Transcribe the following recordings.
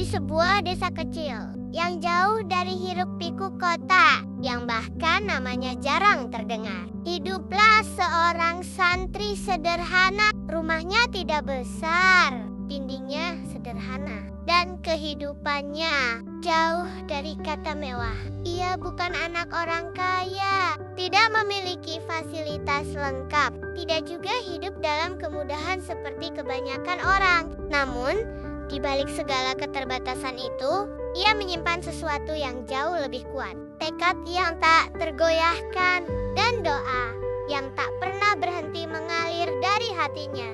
di sebuah desa kecil yang jauh dari hiruk-pikuk kota, yang bahkan namanya jarang terdengar. Hiduplah seorang santri sederhana. Rumahnya tidak besar, dindingnya sederhana, dan kehidupannya jauh dari kata mewah. Ia bukan anak orang kaya, tidak memiliki fasilitas lengkap, tidak juga hidup dalam kemudahan seperti kebanyakan orang. Namun, di balik segala keterbatasan itu, ia menyimpan sesuatu yang jauh lebih kuat. Tekad yang tak tergoyahkan dan doa yang tak pernah berhenti mengalir dari hatinya.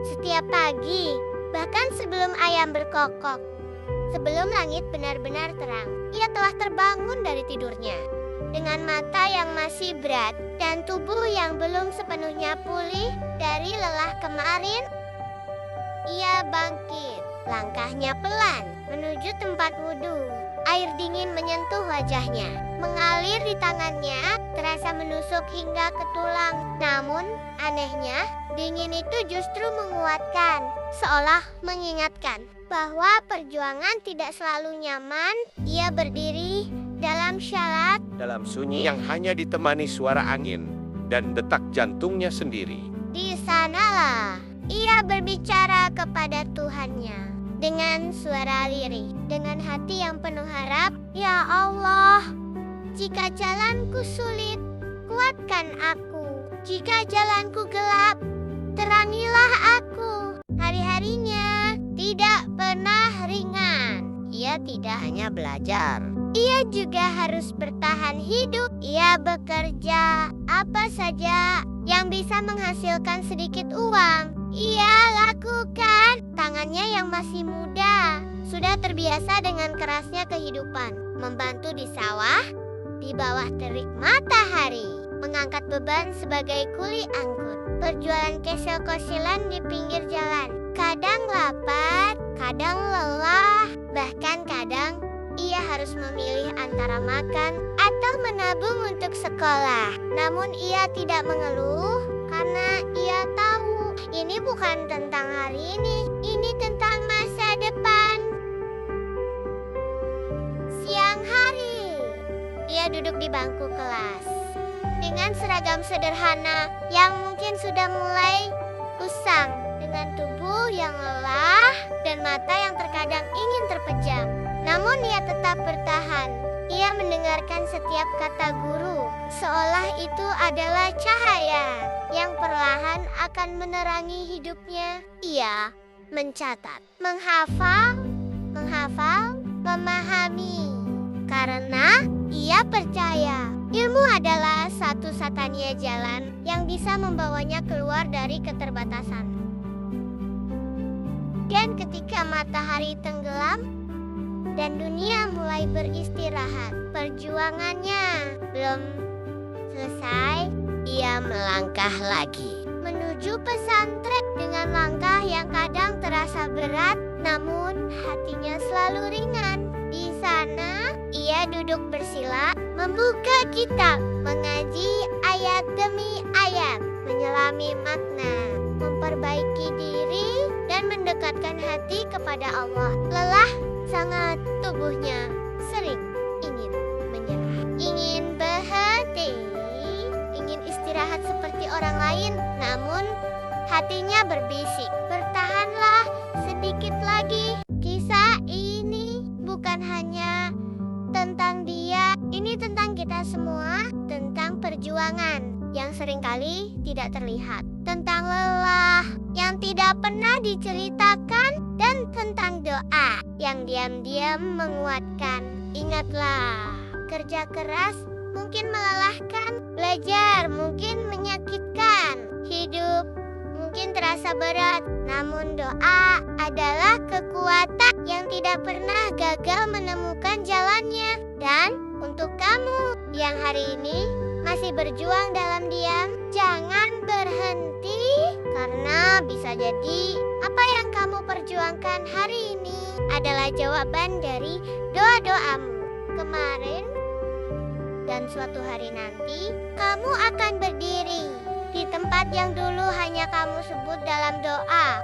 Setiap pagi, bahkan sebelum ayam berkokok, sebelum langit benar-benar terang, ia telah terbangun dari tidurnya. Dengan mata yang masih berat dan tubuh yang belum sepenuhnya pulih dari lelah kemarin, ia bangkit. Langkahnya pelan menuju tempat wudhu. Air dingin menyentuh wajahnya, mengalir di tangannya, terasa menusuk hingga ke tulang. Namun, anehnya, dingin itu justru menguatkan, seolah mengingatkan bahwa perjuangan tidak selalu nyaman. Ia berdiri dalam syalat, dalam sunyi yang hanya ditemani suara angin dan detak jantungnya sendiri. Di sanalah ia berbicara kepada Tuhannya dengan suara lirih, dengan hati yang penuh harap. Ya Allah, jika jalanku sulit, kuatkan aku. Jika jalanku gelap, terangilah aku. Hari-harinya tidak pernah ringan. Ia tidak hanya belajar, ia juga harus bertahan hidup. Ia bekerja apa saja yang bisa menghasilkan sedikit uang. Ia lakukan. Tangannya yang masih muda sudah terbiasa dengan kerasnya kehidupan. Membantu di sawah, di bawah terik matahari, mengangkat beban sebagai kuli angkut, berjualan kesel-kosilan di pinggir jalan. Kadang lapar, kadang lelah, bahkan kadang ia harus memilih antara makan atau menabung untuk sekolah. Namun ia tidak mengeluh karena ia tahu ini bukan tentang hari ini tentang masa depan. Siang hari, ia duduk di bangku kelas dengan seragam sederhana yang mungkin sudah mulai usang, dengan tubuh yang lelah dan mata yang terkadang ingin terpejam. Namun ia tetap bertahan. Ia mendengarkan setiap kata guru, seolah itu adalah cahaya yang perlahan akan menerangi hidupnya. Ia mencatat, menghafal, memahami. Karena ia percaya ilmu adalah satu-satunya jalan yang bisa membawanya keluar dari keterbatasan. Dan ketika matahari tenggelam dan dunia mulai beristirahat, perjuangannya belum selesai. Ia melangkah lagi menuju pesantren dengan langkah yang kadang terasa berat, namun hatinya selalu ringan. Di sana, ia duduk bersila, membuka kitab, mengaji ayat demi ayat, menyelami makna, memperbaiki diri, dan mendekatkan hati kepada Allah. Lelah sangat, tubuhnya sering ingin menyerah, ingin berhenti, ingin istirahat seperti orang lain. Namun hatinya berbisik, bertahanlah sedikit lagi. Kisah ini bukan hanya tentang dia, ini tentang kita semua, tentang perjuangan yang seringkali tidak terlihat, tentang lelah yang tidak pernah diceritakan, dan tentang doa yang diam-diam menguatkan. Ingatlah, kerja keras mungkin melelahkan, belajar mungkin menyakitkan, hidup mungkin terasa berat, namun doa adalah kekuatan yang tidak pernah gagal menemukan jalannya. Dan untuk kamu yang hari ini masih berjuang dalam diam, jangan berhenti, karena bisa jadi apa yang kamu perjuangkan hari ini adalah jawaban dari doa-doamu kemarin. Dan suatu hari nanti, kamu akan berdiri di tempat yang dulu hanya kamu sebut dalam doa.